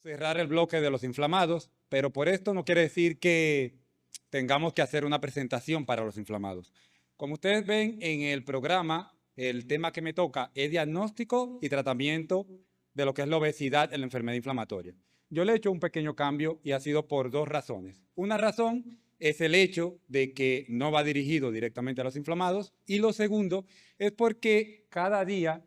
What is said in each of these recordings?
cerrar el bloque de los inflamados, pero por esto no quiere decir que tengamos que hacer una presentación para los inflamados. Como ustedes ven en el programa, el tema que me toca es diagnóstico y tratamiento de lo que es la obesidad en la enfermedad inflamatoria. Yo le he hecho un pequeño cambio y ha sido por dos razones. Una razón es el hecho de que no va dirigido directamente a los inflamados y lo segundo es porque cada día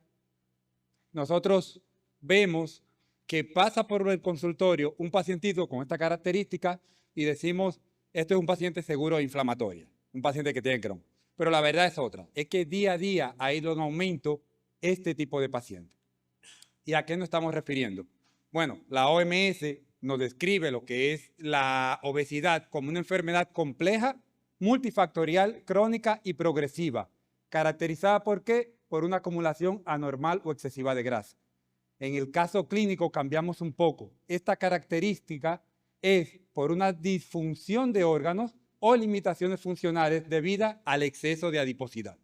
nosotros vemos que pasa por el consultorio un pacientito con esta característica y decimos, esto es un paciente seguro inflamatorio, un paciente que tiene Crohn. Pero la verdad es otra, es que día a día ha ido en aumento este tipo de paciente. ¿Y a qué nos estamos refiriendo? Bueno, la OMS nos describe lo que es la obesidad como una enfermedad compleja, multifactorial, crónica y progresiva, caracterizada ¿por qué? Por una acumulación anormal o excesiva de grasa. En el caso clínico cambiamos un poco. Esta característica es por una disfunción de órganos o limitaciones funcionales debidas al exceso de adiposidad.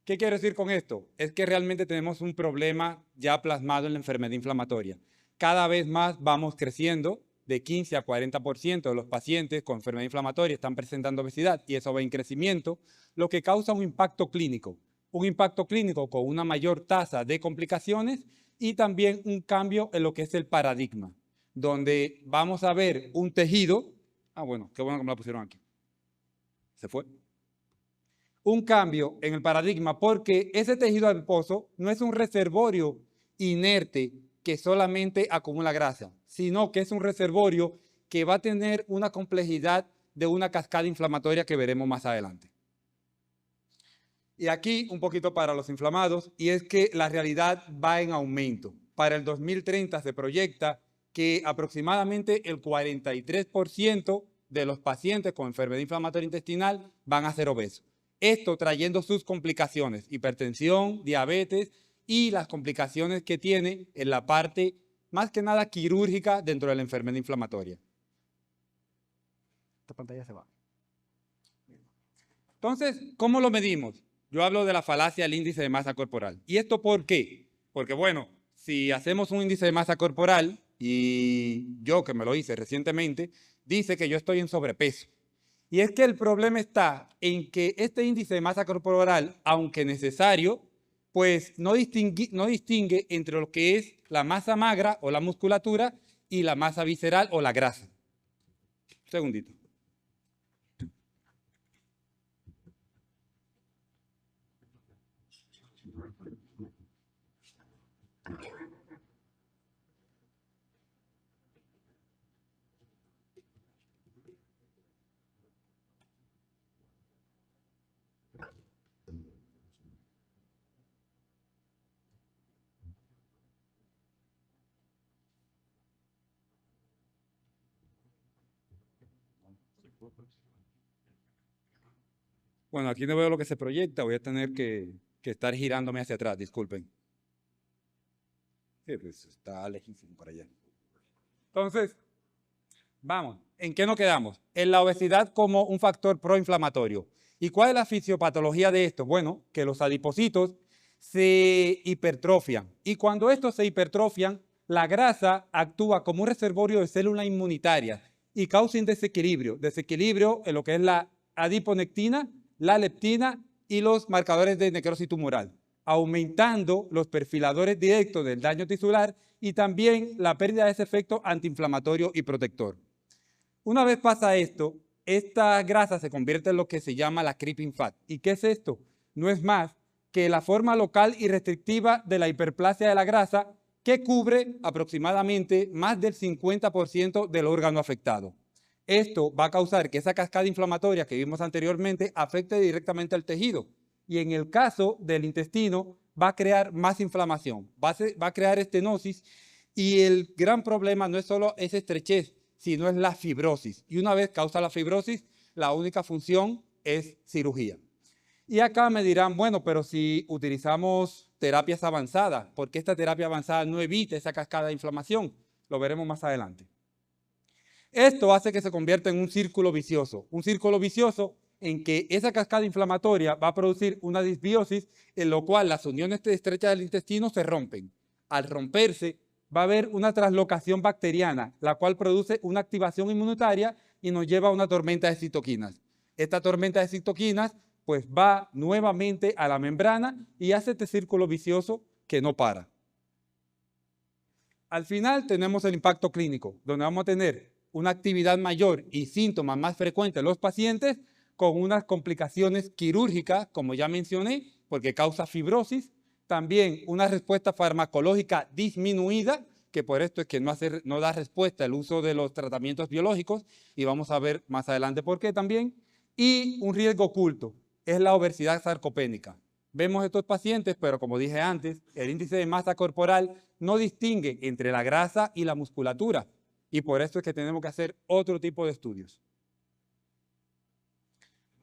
¿Qué quiero decir con esto? Es que realmente tenemos un problema ya plasmado en la enfermedad inflamatoria. Cada vez más vamos creciendo, de 15 a 40% de los pacientes con enfermedad inflamatoria están presentando obesidad y eso va en crecimiento, lo que causa un impacto clínico con una mayor tasa de complicaciones y también un cambio en lo que es el paradigma, donde vamos a ver un tejido, bueno, qué bueno que me la pusieron aquí, se fue. Un cambio en el paradigma porque ese tejido adiposo no es un reservorio inerte que solamente acumula grasa, sino que es un reservorio que va a tener una complejidad de una cascada inflamatoria que veremos más adelante. Y aquí un poquito para los inflamados, y es que la realidad va en aumento. Para el 2030 se proyecta que aproximadamente el 43% de los pacientes con enfermedad inflamatoria intestinal van a ser obesos. Esto trayendo sus complicaciones, hipertensión, diabetes y las complicaciones que tiene en la parte más que nada quirúrgica dentro de la enfermedad inflamatoria. Esta pantalla se va. Entonces, ¿cómo lo medimos? Yo hablo de la falacia del índice de masa corporal. ¿Y esto por qué? Porque bueno, si hacemos un índice de masa corporal, y yo que me lo hice recientemente, dice que yo estoy en sobrepeso. Y es que el problema está en que este índice de masa corporal, aunque necesario, pues no distingue entre lo que es la masa magra o la musculatura y la masa visceral o la grasa. Un segundito. Bueno, aquí no veo lo que se proyecta, voy a tener que estar girándome hacia atrás, disculpen. Sí, pues está lejísimo para allá. Entonces, vamos, ¿en qué nos quedamos? En la obesidad como un factor proinflamatorio. ¿Y cuál es la fisiopatología de esto? Bueno, que los adipocitos se hipertrofian. Y cuando estos se hipertrofian, la grasa actúa como un reservorio de células inmunitarias y causa un desequilibrio en lo que es la adiponectina, la leptina y los marcadores de necrosis tumoral, aumentando los perfiladores directos del daño tisular y también la pérdida de ese efecto antiinflamatorio y protector. Una vez pasa esto, esta grasa se convierte en lo que se llama la creeping fat. ¿Y qué es esto? No es más que la forma local y restrictiva de la hiperplasia de la grasa que cubre aproximadamente más del 50% del órgano afectado. Esto va a causar que esa cascada inflamatoria que vimos anteriormente afecte directamente al tejido. Y en el caso del intestino va a crear más inflamación, va a crear estenosis y el gran problema no es solo esa estrechez, sino es la fibrosis. Y una vez causa la fibrosis, la única función es cirugía. Y acá me dirán, bueno, pero si utilizamos terapias avanzadas, ¿por qué esta terapia avanzada no evita esa cascada de inflamación? Lo veremos más adelante. Esto hace que se convierta en un círculo vicioso en que esa cascada inflamatoria va a producir una disbiosis en lo cual las uniones estrechas del intestino se rompen. Al romperse, va a haber una translocación bacteriana, la cual produce una activación inmunitaria y nos lleva a una tormenta de citoquinas. Esta tormenta de citoquinas pues va nuevamente a la membrana y hace este círculo vicioso que no para. Al final tenemos el impacto clínico, donde vamos a tener una actividad mayor y síntomas más frecuentes en los pacientes con unas complicaciones quirúrgicas, como ya mencioné, porque causa fibrosis, también una respuesta farmacológica disminuida, que por esto es que no da respuesta al uso de los tratamientos biológicos, y vamos a ver más adelante por qué también, y un riesgo oculto, es la obesidad sarcopénica. Vemos estos pacientes, pero como dije antes, el índice de masa corporal no distingue entre la grasa y la musculatura, y por eso es que tenemos que hacer otro tipo de estudios.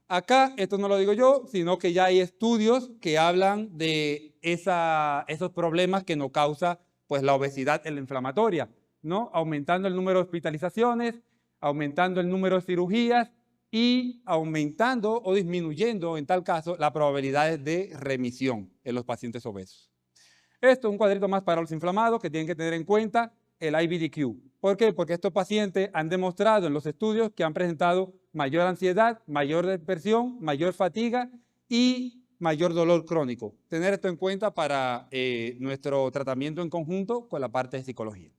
Acá, esto no lo digo yo, sino que ya hay estudios que hablan de esos problemas que nos causa pues, la obesidad en la inflamatoria, ¿no? Aumentando el número de hospitalizaciones, aumentando el número de cirugías y aumentando o disminuyendo, en tal caso, las probabilidades de remisión en los pacientes obesos. Esto es un cuadrito más para los inflamados que tienen que tener en cuenta el IBD-Q. ¿Por qué? Porque estos pacientes han demostrado en los estudios que han presentado mayor ansiedad, mayor depresión, mayor fatiga y mayor dolor crónico. Tener esto en cuenta para nuestro tratamiento en conjunto con la parte de psicología.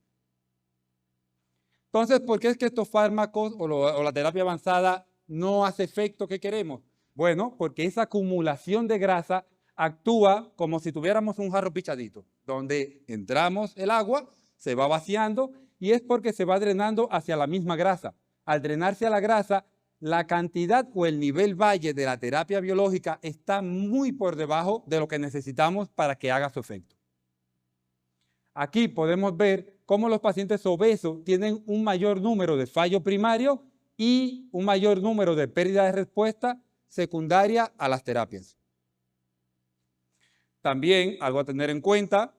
Entonces, ¿por qué es que estos fármacos o la terapia avanzada no hace efecto que queremos? Bueno, porque esa acumulación de grasa actúa como si tuviéramos un jarro pichadito, donde entramos el agua, se va vaciando y es porque se va drenando hacia la misma grasa. Al drenarse a la grasa, la cantidad o el nivel valle de la terapia biológica está muy por debajo de lo que necesitamos para que haga su efecto. Aquí podemos ver cómo los pacientes obesos tienen un mayor número de fallo primario y un mayor número de pérdida de respuesta secundaria a las terapias. También, algo a tener en cuenta,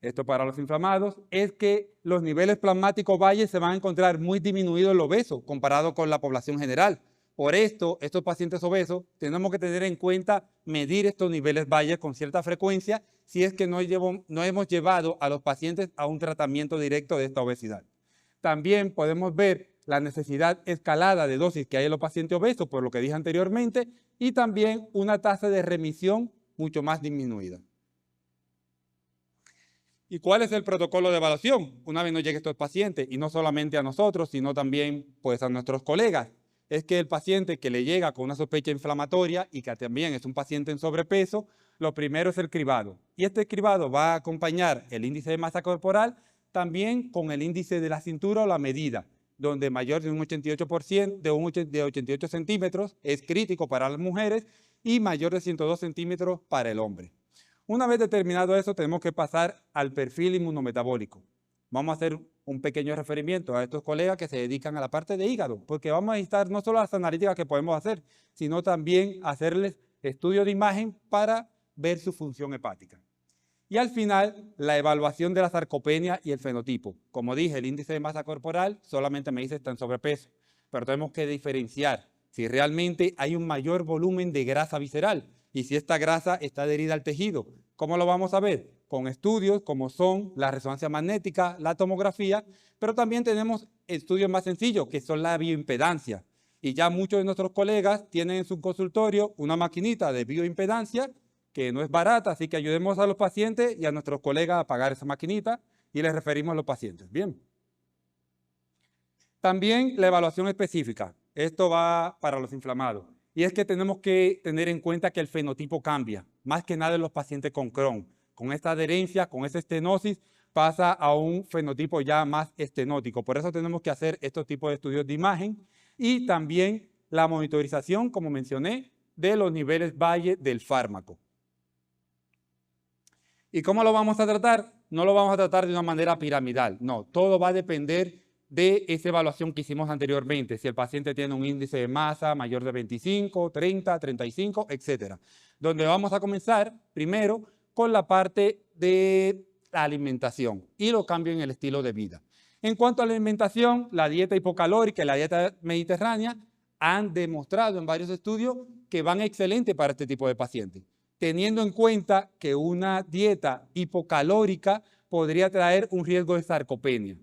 esto para los inflamados, es que los niveles plasmáticos valle se van a encontrar muy disminuidos en los obesos comparado con la población general. Por esto, estos pacientes obesos tenemos que tener en cuenta medir estos niveles valle con cierta frecuencia si es que no hemos llevado a los pacientes a un tratamiento directo de esta obesidad. También podemos ver la necesidad escalada de dosis que hay en los pacientes obesos, por lo que dije anteriormente, y también una tasa de remisión mucho más disminuida. ¿Y cuál es el protocolo de evaluación? Una vez nos lleguen estos pacientes, y no solamente a nosotros, sino también pues, a nuestros colegas, es que el paciente que le llega con una sospecha inflamatoria y que también es un paciente en sobrepeso, lo primero es el cribado. Y este cribado va a acompañar el índice de masa corporal también con el índice de la cintura o la medida, donde mayor de un 88%, de 88 centímetros es crítico para las mujeres y mayor de 102 centímetros para el hombre. Una vez determinado eso, tenemos que pasar al perfil inmunometabólico. Vamos a hacer un pequeño referimiento a estos colegas que se dedican a la parte de hígado, porque vamos a necesitar no solo las analíticas que podemos hacer, sino también hacerles estudios de imagen para ver su función hepática. Y al final, la evaluación de la sarcopenia y el fenotipo. Como dije, el índice de masa corporal solamente me dice está en sobrepeso, pero tenemos que diferenciar si realmente hay un mayor volumen de grasa visceral y si esta grasa está adherida al tejido. ¿Cómo lo vamos a ver? Con estudios como son la resonancia magnética, la tomografía, pero también tenemos estudios más sencillos que son la bioimpedancia. Y ya muchos de nuestros colegas tienen en su consultorio una maquinita de bioimpedancia que no es barata, así que ayudemos a los pacientes y a nuestros colegas a pagar esa maquinita y les referimos a los pacientes. Bien. También la evaluación específica. Esto va para los inflamados. Y es que tenemos que tener en cuenta que el fenotipo cambia, más que nada en los pacientes con Crohn. Con esta adherencia, con esta estenosis, pasa a un fenotipo ya más estenótico. Por eso tenemos que hacer estos tipos de estudios de imagen y también la monitorización, como mencioné, de los niveles valle del fármaco. ¿Y cómo lo vamos a tratar? No lo vamos a tratar de una manera piramidal, no. Todo va a depender de esa evaluación que hicimos anteriormente, si el paciente tiene un índice de masa mayor de 25, 30, 35, etc. Donde vamos a comenzar primero con la parte de la alimentación y los cambios en el estilo de vida. En cuanto a la alimentación, la dieta hipocalórica y la dieta mediterránea han demostrado en varios estudios que van excelentes para este tipo de pacientes, teniendo en cuenta que una dieta hipocalórica podría traer un riesgo de sarcopenia,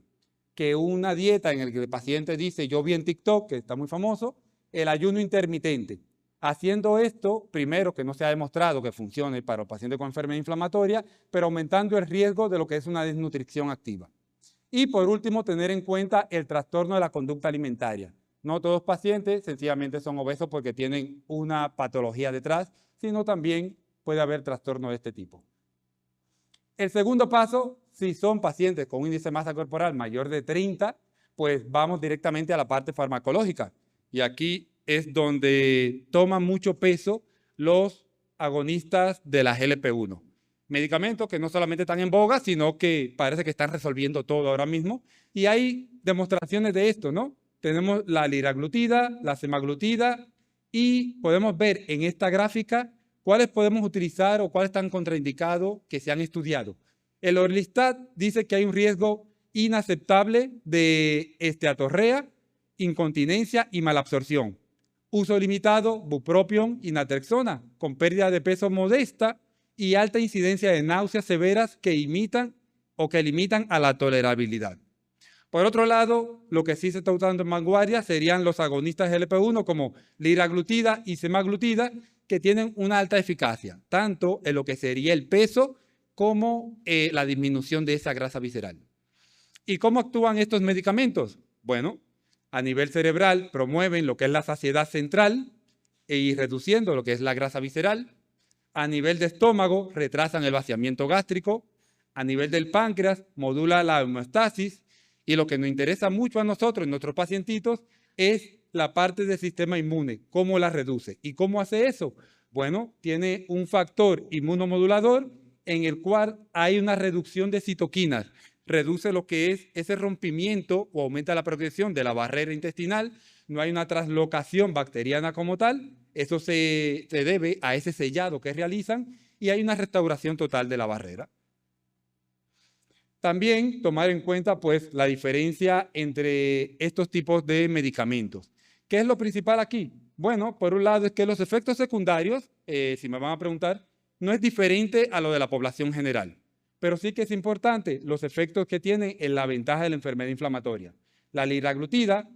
que una dieta en la que el paciente dice, yo vi en TikTok, que está muy famoso, el ayuno intermitente. Haciendo esto, primero, que no se ha demostrado que funcione para los pacientes con enfermedad inflamatoria, pero aumentando el riesgo de lo que es una desnutrición activa. Y por último, tener en cuenta el trastorno de la conducta alimentaria. No todos los pacientes sencillamente son obesos porque tienen una patología detrás, sino también puede haber trastorno de este tipo. El segundo paso, si son pacientes con un índice de masa corporal mayor de 30, pues vamos directamente a la parte farmacológica. Y aquí es donde toman mucho peso los agonistas de la GLP-1. Medicamentos que no solamente están en boga, sino que parece que están resolviendo todo ahora mismo. Y hay demostraciones de esto, ¿no? Tenemos la liraglutida, la semaglutida, y podemos ver en esta gráfica cuáles podemos utilizar o cuáles están contraindicados que se han estudiado. El Orlistat dice que hay un riesgo inaceptable de esteatorrea, incontinencia y malabsorción. Uso limitado, bupropión y naltrexona, con pérdida de peso modesta y alta incidencia de náuseas severas que imitan o que limitan a la tolerabilidad. Por otro lado, lo que sí se está usando en vanguardia serían los agonistas GLP-1 como liraglutida y semaglutida, que tienen una alta eficacia, tanto en lo que sería el peso como la disminución de esa grasa visceral. ¿Y cómo actúan estos medicamentos? Bueno, a nivel cerebral promueven lo que es la saciedad central y reduciendo lo que es la grasa visceral. A nivel de estómago retrasan el vaciamiento gástrico. A nivel del páncreas modula la homeostasis. Y lo que nos interesa mucho a nosotros, en nuestros pacientitos, es la parte del sistema inmune, cómo la reduce. ¿Y cómo hace eso? Bueno, tiene un factor inmunomodulador en el cual hay una reducción de citoquinas. Reduce lo que es ese rompimiento o aumenta la protección de la barrera intestinal. No hay una translocación bacteriana como tal. Eso se debe a ese sellado que realizan y hay una restauración total de la barrera. También tomar en cuenta pues, la diferencia entre estos tipos de medicamentos. ¿Qué es lo principal aquí? Bueno, por un lado es que los efectos secundarios, si me van a preguntar, no es diferente a lo de la población general, pero sí que es importante los efectos que tienen en la ventaja de la enfermedad inflamatoria. La liraglutida,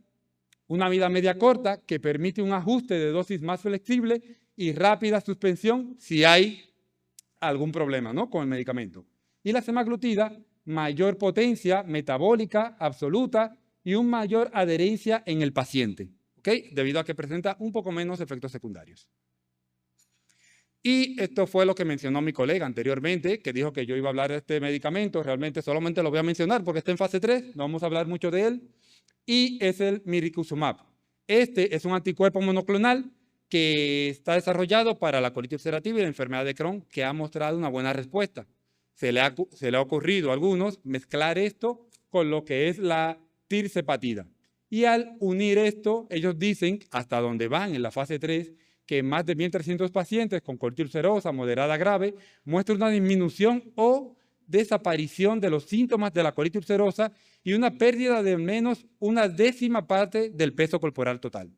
una vida media corta que permite un ajuste de dosis más flexible y rápida suspensión si hay algún problema, ¿no?, con el medicamento. Y la semaglutida, mayor potencia metabólica absoluta y una mayor adherencia en el paciente, ¿ok? Debido a que presenta un poco menos efectos secundarios. Y esto fue lo que mencionó mi colega anteriormente, que dijo que yo iba a hablar de este medicamento. Realmente solamente lo voy a mencionar porque está en fase 3, no vamos a hablar mucho de él. Y es el mirikizumab. Este es un anticuerpo monoclonal que está desarrollado para la colitis ulcerativa y la enfermedad de Crohn, que ha mostrado una buena respuesta. Se le ha ocurrido a algunos mezclar esto con lo que es la tirzepatida. Y al unir esto, ellos dicen, hasta donde van en la fase 3, que más de 1.300 pacientes con colitis ulcerosa moderada grave muestran una disminución o desaparición de los síntomas de la colitis ulcerosa y una pérdida de menos una décima parte del peso corporal total.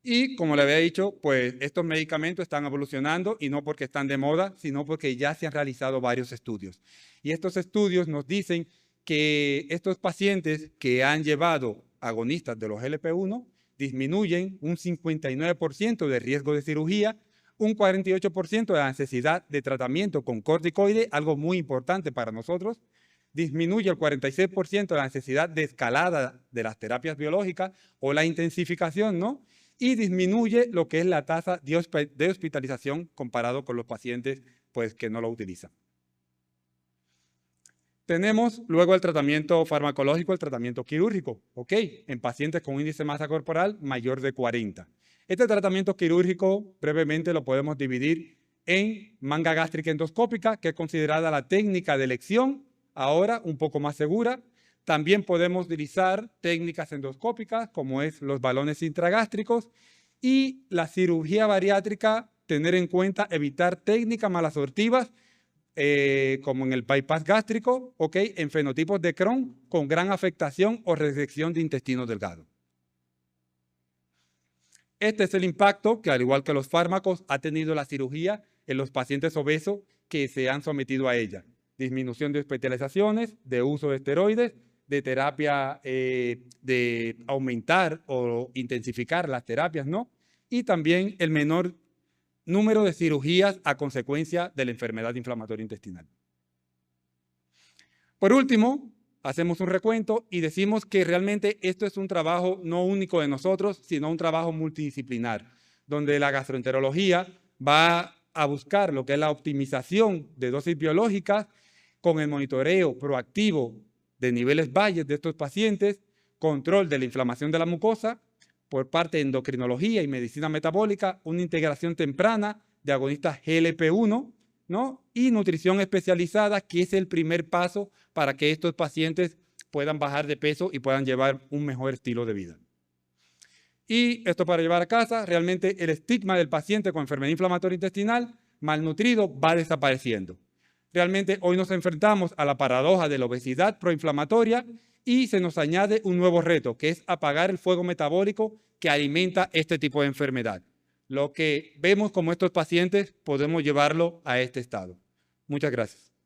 Y como le había dicho, pues estos medicamentos están evolucionando y no porque están de moda, sino porque ya se han realizado varios estudios. Y estos estudios nos dicen que estos pacientes que han llevado agonistas de los GLP-1 disminuyen un 59% de riesgo de cirugía, un 48% de la necesidad de tratamiento con corticoides, algo muy importante para nosotros, disminuye el 46% de la necesidad de escalada de las terapias biológicas o la intensificación, ¿no? Y disminuye lo que es la tasa de hospitalización comparado con los pacientes pues, que no lo utilizan. Tenemos luego el tratamiento farmacológico, el tratamiento quirúrgico, ¿ok? En pacientes con índice de masa corporal mayor de 40. Este tratamiento quirúrgico brevemente lo podemos dividir en manga gástrica endoscópica, que es considerada la técnica de elección, ahora un poco más segura. También podemos utilizar técnicas endoscópicas como es los balones intragástricos y la cirugía bariátrica, tener en cuenta evitar técnicas malasortivas como en el bypass gástrico, ¿okay? En fenotipos de Crohn con gran afectación o resección de intestino delgado. Este es el impacto que, al igual que los fármacos, ha tenido la cirugía en los pacientes obesos que se han sometido a ella. Disminución de hospitalizaciones, de uso de esteroides, de terapia, de aumentar o intensificar las terapias, ¿no? Y también el menor número de cirugías a consecuencia de la enfermedad inflamatoria intestinal. Por último, hacemos un recuento y decimos que realmente esto es un trabajo no único de nosotros, sino un trabajo multidisciplinar, donde la gastroenterología va a buscar lo que es la optimización de dosis biológicas con el monitoreo proactivo de niveles valles de estos pacientes, control de la inflamación de la mucosa, por parte de endocrinología y medicina metabólica, una integración temprana de agonistas GLP-1, ¿no? Y nutrición especializada, que es el primer paso para que estos pacientes puedan bajar de peso y puedan llevar un mejor estilo de vida. Y esto para llevar a casa, realmente el estigma del paciente con enfermedad inflamatoria intestinal malnutrido va desapareciendo. Realmente hoy nos enfrentamos a la paradoja de la obesidad proinflamatoria y se nos añade un nuevo reto, que es apagar el fuego metabólico que alimenta este tipo de enfermedad. Lo que vemos como estos pacientes podemos llevarlo a este estado. Muchas gracias.